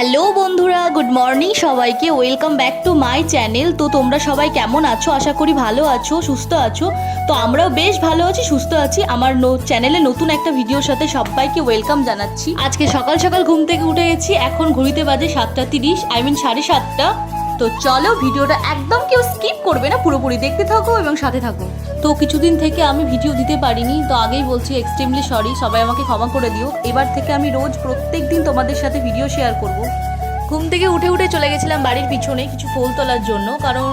Hello বন্ধুরা, good morning সবাইকে। Welcome back to my channel. তো তোমরা সবাই কেমন আছো? আশা করি ভালো আছো, সুস্থ আছো। তো আমরাও বেশ ভালো আছি, সুস্থ আছি। আমার চ্যানেলে নতুন একটা ভিডিওর সাথে সবাইকে ওয়েলকাম জানাচ্ছি। আজকে সকাল সকাল ঘুম থেকে উঠে গেছি। এখন ঘড়িতে বাজে 7:30, 7:30। তো চলো, ভিডিওটা একদম কেউ স্কিপ করবে না, পুরোপুরি দেখতে থাকো এবং সাথে থাকো। তো কিছুদিন থেকে আমি ভিডিও দিতে পারিনি, তো আগেই বলছি এক্সট্রিমলি সরি, সবাই আমাকে ক্ষমা করে দিও। এবার থেকে আমি রোজ প্রত্যেক দিন তোমাদের সাথে ভিডিও শেয়ার করব। ঘুম থেকে উঠে চলে গেছিলাম বাড়ির পিছনে কিছু ফুল তোলার জন্য, কারণ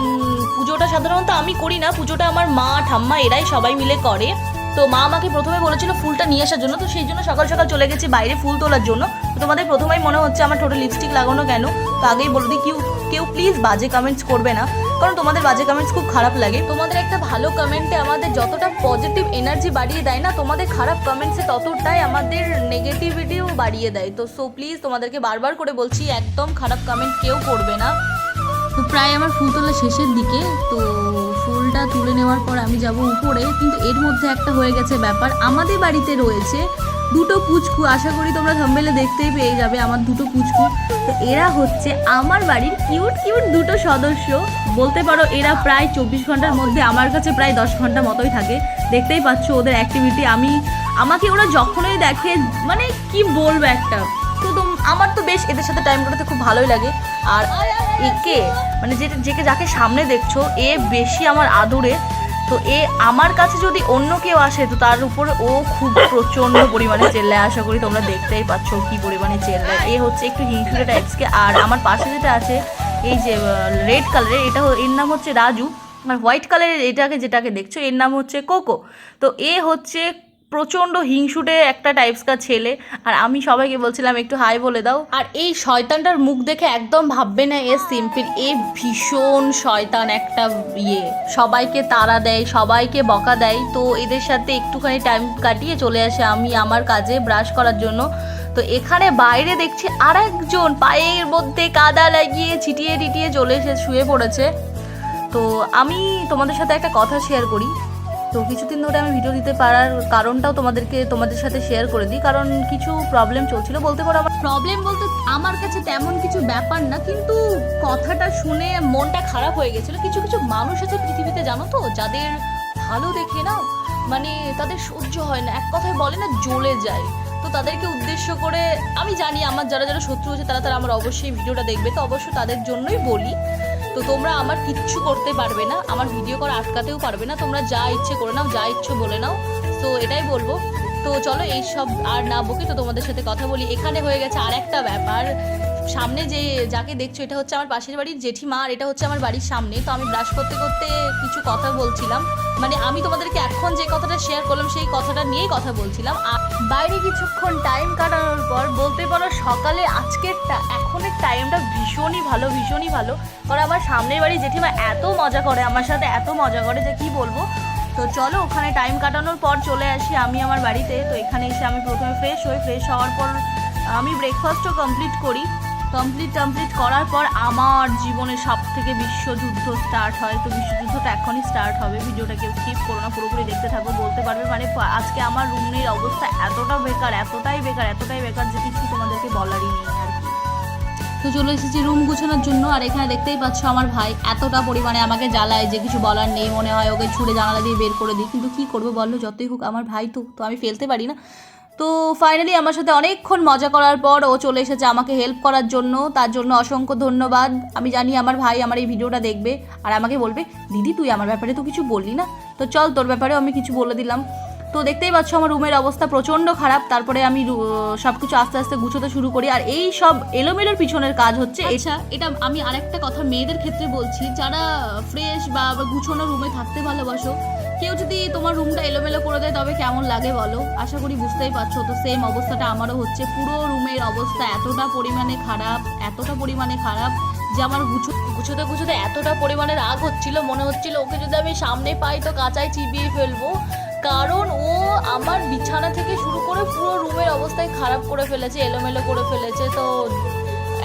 পুজোটা সাধারণত আমি করি না, পুজোটা আমার মা ঠাম্মা এরাই সবাই মিলে করে। তো মা আমাকে প্রথমে বলেছিল ফুলটা নিয়ে আসার জন্য, তো সেই জন্য সকাল সকাল চলে গেছি বাইরে ফুল তোলার জন্য। তো তোমাদের প্রথমেই মনে হচ্ছে আমার টোটাল লিপস্টিক লাগানো কেন, তো আগেই বলে দিই, কেউ প্লিজ বাজে কমেন্টস করবে না, কারণ তোমাদের বাজে কমেন্টস খুব খারাপ লাগে। তোমাদের একটা ভালো কমেন্টে আমাদের যতটা পজিটিভ এনার্জি বাড়িয়ে দেয় না, তোমাদের খারাপ কমেন্টসে ততটাই আমাদের নেগেটিভিটিও বাড়িয়ে দেয়। তো সো প্লিজ তোমাদেরকে বারবার করে বলছি, একদম খারাপ কমেন্ট কেউ করবে না। তো প্রায় আমার ফুল তোলা শেষের দিকে, তো ফুলটা তুলে নেওয়ার পর আমি যাব উপরে, কিন্তু এর মধ্যে একটা হয়ে গেছে ব্যাপার। আমাদের বাড়িতে রয়েছে দুটো পুচকু, আশা করি তোমরা থাম্বনেলে দেখতেই পেয়ে যাবে আমার দুটো পুচকু। তো এরা হচ্ছে আমার বাড়ির কিউট কিউট দুটো সদস্য। বলতে পারো এরা প্রায় 24 ঘন্টার মধ্যে আমার কাছে প্রায় 10 ঘন্টা মতোই থাকে। দেখতেই পাচ্ছ ওদের অ্যাক্টিভিটি। আমাকে ওরা যখনই দেখে, মানে কি বলবো একটা, তো আমার তো বেশ এদের সাথে টাইম কাটাতে খুব ভালোই লাগে। আর একে মানে যাকে সামনে দেখছো, এ বেশি আমার আদরে। তো আমার কাছে যদি অন্য কেউ আসে, তো তার উপর ও খুব প্রচণ্ড পরিমাণে চেল্লায়। আশা করি তোমরা দেখতেই পাচ্ছ কি পরিমাণে চেল্লায়। এ হচ্ছে একটু হিংসুটে টাইপসকে। আর আমার পাশে যেটা আছে, এই যে রেড কালারের, এর নাম হচ্ছে রাজু। আর হোয়াইট কালারের যেটাকে দেখছো, এর নাম হচ্ছে কোকো। তো এ হচ্ছে প্রচণ্ড হিংসুটে একটা টাইপসকা ছেলে। আর আমি সবাইকে বলছিলাম একটু হাই বলে দাও। আর এই শয়তানটার মুখ দেখে একদম ভাববে না এ সিম্পল, এ ভীষণ শয়তান একটা সবাইকে তাড়া দেয়, সবাইকে বকা দেয়। তো এদের সাথে একটুখানি টাইম কাটিয়ে চলে আসে আমি আমার কাজে ব্রাশ করার জন্য। তো এখানে বাইরে দেখছি আর একজন পায়ের মধ্যে কাদা লাগিয়ে ছিটিয়ে চলে এসে শুয়ে পড়েছে। তো আমি তোমাদের সাথে একটা কথা শেয়ার করি। তো কিছুদিন ধরে আমি ভিডিও দিতে পারার কারণটাও তোমাদের সাথে শেয়ার করে দিই, কারণ কিছু প্রবলেম চলছিল। বলতে পারো আমার প্রবলেম বলতে আমার কাছে তেমন কিছু ব্যাপার না, কিন্তু কথাটা শুনে মনটা খারাপ হয়ে গেছিলো। কিছু মানুষ আছে পৃথিবীতে, জানো তো, যাদের ভালো দেখে না, মানে তাদের সহ্য হয় না, এক কথায় বলে না, জ্বলে যায়। তো তাদেরকে উদ্দেশ্য করে, আমি জানি আমার যারা শত্রু আছে তারা আমার অবশ্যই ভিডিওটা দেখবে, তো অবশ্যই তাদের জন্যই বলি। তো তোমরা আমার কিচ্ছু করতে পারবে না, আমার ভিডিও করা আটকাতেও পারবে না। তোমরা যা ইচ্ছে করে নাও, যা ইচ্ছে বলে নাও। তো এটাই বলবো। তো চলো এইসব আর না বকি, তো তোমাদের সাথে কথা বলি। এখানে হয়ে গেছে আর একটা ব্যাপার। সামনে যাকে দেখছো, এটা হচ্ছে আমার পাশের বাড়ির জেঠিমা, আর এটা হচ্ছে আমার বাড়ির সামনে। তো আমি ব্রাশ করতে কিছু কথা বলছিলাম, মানে আমি তোমাদেরকে এখন যে কথাটা শেয়ার করলাম সেই কথাটা নিয়েই কথা বলছিলাম। আর বাইরে কিছুক্ষণ টাইম কাটানোর পর, বলতে পারো সকালে এখনের টাইমটা ভীষণই ভালো। কারণ আমার সামনের বাড়ির জেঠিমা এত মজা করে আমার সাথে, এত মজা করে যে কি বলবো। তো চলো ওখানে টাইম কাটানোর পর চলে আসি আমি আমার বাড়িতে। তো এখানে এসে আমি প্রথমে ফ্রেশ হওয়ার পর আমি ব্রেকফাস্টও কমপ্লিট করার পর আমার জীবনের সব থেকে বিশ্বযুদ্ধ স্টার্ট হয়। তো বিশ্বযুদ্ধটা এখনই স্টার্ট হবে, ভিডিওটা কেউ স্কিপ করো না, পুরোপুরি দেখতে থাকো। বলতে পারবে মানে আজকে আমার রুমের অবস্থা এতটাই বেকার যে কিছু তোমাদেরকে বলারই নেই আর কি। তো চলে এসেছি রুম গুছানোর জন্য। আর এখানে দেখতেই পাচ্ছ আমার ভাই এতটা পরিমাণে আমাকে জ্বালায় যে কিছু বলার নেই, মনে হয় ওকে ছুঁড়ে জানালা দিয়ে বের করে দিই। কিন্তু কী করবো বললো, যতই হোক আমার ভাই, তো আমি ফেলতে পারি না। তো ফাইনালি আমার সাথে অনেকক্ষণ মজা করার পর ও চলে এসেছে আমাকে হেল্প করার জন্য। তার জন্য অসংখ্য ধন্যবাদ। আমি জানি আমার ভাই আমার এই ভিডিওটা দেখবে আর আমাকে বলবে, দিদি তুই আমার ব্যাপারে তো কিছু বললি না, তো চল তোর ব্যাপারেও আমি কিছু বলে দিলাম। তো দেখতেই পাচ্ছ আমার রুমের অবস্থা প্রচণ্ড খারাপ। তারপরে আমি সব কিছু আস্তে গুছোতে শুরু করি। আর এই সব এলোমেলোর পিছনের কাজ হচ্ছে এটা আমি আরেকটা কথা মেয়েদের ক্ষেত্রে বলছি, যারা ফ্রেশ বা গুছোনো রুমে থাকতে ভালোবাসো, কেউ যদি তোমার রুমটা এলোমেলো করে দেয় তবে কেমন লাগে বলো? আশা করি বুঝতেই পারছো। তো সেম অবস্থাটা আমারও হচ্ছে। পুরো রুমের অবস্থা এতটা পরিমাণে খারাপ যে আমার গুছোতে এতটা পরিমাণে রাগ হচ্ছিল, মনে হচ্ছিল ওকে যদি আমি সামনে পাই তো কাঁচায় চিবিয়ে ফেলবো। কারণ ও আমার বিছানা থেকে শুরু করে পুরো রুমের অবস্থায় খারাপ করে ফেলেছে, এলোমেলো করে ফেলেছে। তো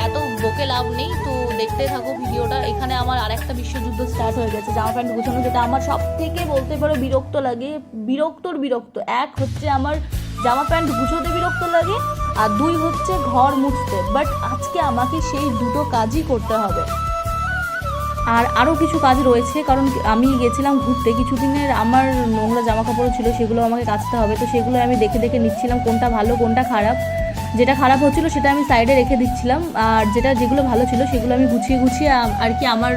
এত বকে লাভ নেই, তো দেখতে থাকো ভিডিওটা। এখানে আমার আরেকটা বিশ্বযুদ্ধ স্টার্ট হয়ে গেছে জামা প্যান্ট গুছানো, যেটা আমার সব থেকে বলতে পারো বিরক্ত লাগে। বিরক্ত এক হচ্ছে আমার জামা প্যান্ট গুছোতে বিরক্ত লাগে, আর 2 হচ্ছে ঘর মুছতে। বাট আজকে আমাকে সেই দুটো কাজই করতে হবে। আর আরও কিছু কাজ রয়েছে, কারণ আমি গেছিলাম ঘুরতে, কিছুদিনের আমার নোংরা জামা কাপড় ছিল, সেগুলো আমাকে কাচতে হবে। তো সেগুলো আমি দেখে দেখে নিচ্ছিলাম কোনটা ভালো কোনটা খারাপ। যেটা খারাপ হচ্ছিলো সেটা আমি সাইডে রেখে দিচ্ছিলাম, আর যেগুলো ভালো ছিল সেগুলো আমি গুছিয়ে গুছিয়ে আর কি আমার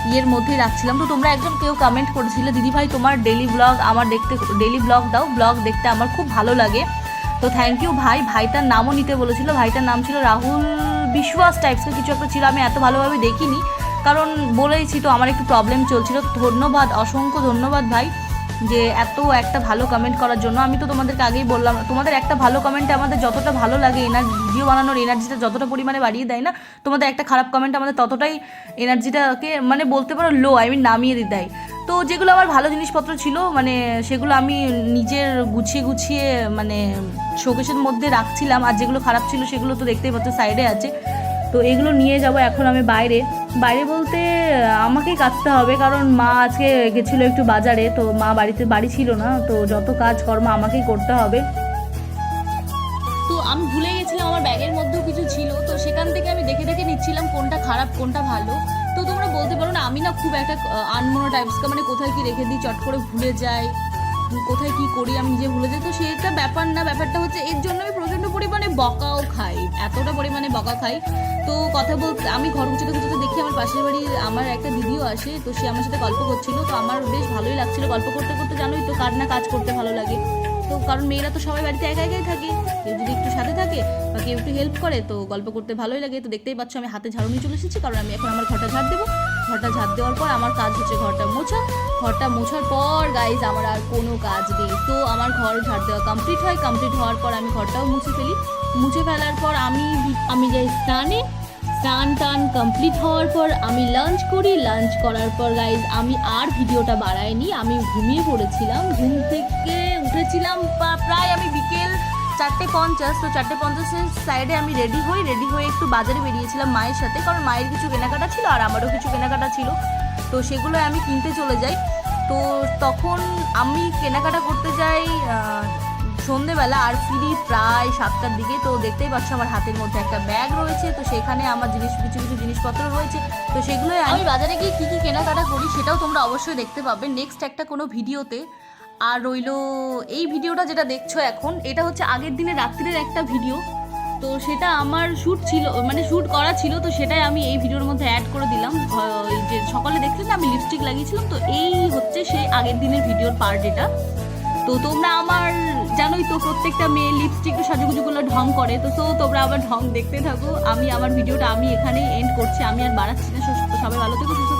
ইয়ের মধ্যেই রাখছিলাম। তো তোমরা একজন কেউ কমেন্ট করেছিলে, দিদি ভাই তোমার ডেলি ব্লগ আমার দেখতে, ডেলি ব্লগ দাও, ব্লগ দেখতে আমার খুব ভালো লাগে। তো থ্যাংক ইউ ভাই। ভাইটার নামও নিতে বলেছিল, ভাইটার নাম ছিল রাহুল বিশ্বাস টাইপসের কিছু একটা ছিল, আমি এত ভালোভাবে দেখিনি কারণ বলেইছি তো আমার একটু প্রবলেম চলছিল। ধন্যবাদ, অসংখ্য ধন্যবাদ ভাই, যে এত একটা ভালো কমেন্ট করার জন্য। আমি তো তোমাদেরকে আগেই বললাম, তোমাদের একটা ভালো কমেন্টে আমাদের যতটা ভালো লাগে, ভিডিও বানানোর এনার্জিটা যতটা পরিমাণে বাড়িয়ে দেয় না, তোমাদের একটা খারাপ কমেন্ট আমাদের ততটাই এনার্জিটাকে মানে বলতে পারো নামিয়ে দেয়। তো যেগুলো আমার ভালো জিনিসপত্র ছিল মানে সেগুলো আমি নিজের গুছিয়ে গুছিয়ে মানে শোকেসের মধ্যে রাখছিলাম, আর যেগুলো খারাপ ছিল সেগুলো তো দেখতেই পাচ্ছ সাইডে আছে। তো এগুলো নিয়ে যাব এখন আমি বাইরে বলতে আমাকেই কাচতে হবে, কারণ মা আজকে গেছিলো একটু বাজারে, তো মা বাড়ি ছিল না, তো যত কাজকর্ম আমাকেই করতে হবে। তো আমি ভুলে গেছিলাম আমার ব্যাগের মধ্যেও কিছু ছিল, তো সেখান থেকে আমি দেখে দেখে নিচ্ছিলাম কোনটা খারাপ কোনটা ভালো। তো তোমরা বলতে পারো না আমি না খুব একটা আনমনো টাইপসকে, মানে কোথায় কি রেখে দিই চট করে ভুলে যাই, কোথায় কি করি আমি নিজে ভুলে যাই। তো সেটা ব্যাপার না, ব্যাপারটা হচ্ছে এর জন্য আমি প্রচণ্ড পরিমাণে বকাও খাই, এতটা পরিমাণে বকা খাই। তো কথা বলতে আমি ঘর গুছোতে দেখি আমার পাশের বাড়ির আমার একটা দিদিও আসে, তো সে আমার সাথে গল্প করছিল, তো আমার বেশ ভালোই লাগছিল গল্প করতে করতে। জানোই তো কার না কাজ করতে ভালো লাগে, তো কারণ মেয়েরা তো সবাই বাড়িতে একা একাই থাকে, কেউ যদি একটু সাথে থাকে বা কেউ একটু হেল্প করে তো গল্প করতে ভালোই লাগে। তো দেখতেই পাচ্ছ আমি হাতে ঝাড়ু নিয়ে চলে এসেছি, কারণ আমি এখন আমার ঘরটা ঝাড় দেবো। ঘরটা ঝাড় দেওয়ার পর আমার কাজ হচ্ছে ঘরটা মোছার পর গাইজ আমার আর কোনো কাজ নেই। তো আমার ঘর ঝাড় দেওয়া কমপ্লিট হওয়ার পর আমি ঘরটাও মুছে ফেলার পর আমি যাই স্নান টান কমপ্লিট হওয়ার পর আমি লাঞ্চ করার পর গাইজ আমি আর ভিডিওটা বাড়াইনি, আমি ঘুমিয়ে পড়েছিলাম। ঘুম থেকে উঠেছিলাম প্রায় আমি বিকেল 4:50। তো 4:50-এর সাইডে আমি রেডি হয়ে একটু বাজারে বেরিয়েছিলাম মায়ের সাথে, কারণ মায়ের কিছু কেনাকাটা ছিল আর আমারও কিছু কেনাকাটা ছিল, তো সেগুলো আমি কিনতে চলে যাই। তো তখন আমি কেনাকাটা করতে যাই সন্ধেবেলা আর ফিরি প্রায় 7টার দিকে। তো দেখতেই পাচ্ছ আমার হাতের মধ্যে একটা ব্যাগ রয়েছে, তো সেখানে আমার কিছু জিনিসপত্র রয়েছে, তো সেগুলোই আমি বাজারে গিয়ে কী কী কেনাকাটা করি সেটাও তোমরা অবশ্যই দেখতে পাবে নেক্সট একটা কোনো ভিডিওতে। আর রইলো এই ভিডিওটা যেটা দেখছো এখন, এটা হচ্ছে আগের দিনে রাত্রির একটা ভিডিও, তো সেটা আমার শ্যুট করা ছিল, তো সেটাই আমি এই ভিডিওর মধ্যে অ্যাড করে দিলাম। যে সকালে দেখলে না আমি লিপস্টিক লাগিয়েছিলাম, তো এই হচ্ছে সেই আগের দিনের ভিডিওর পার্ট এটা। তো তোমরা আমার জানোই তো প্রত্যেকটা মেয়ে লিপস্টিক সাজুগুজুগুলো ঢং করে, তো তোমরা আবার ঢং দেখতে থাকো। আমি আমার ভিডিওটা আমি এখানেই এন্ড করছি, আমি আর বাড়াচ্ছি না। সবাই ভালো থেকো, সুস্থ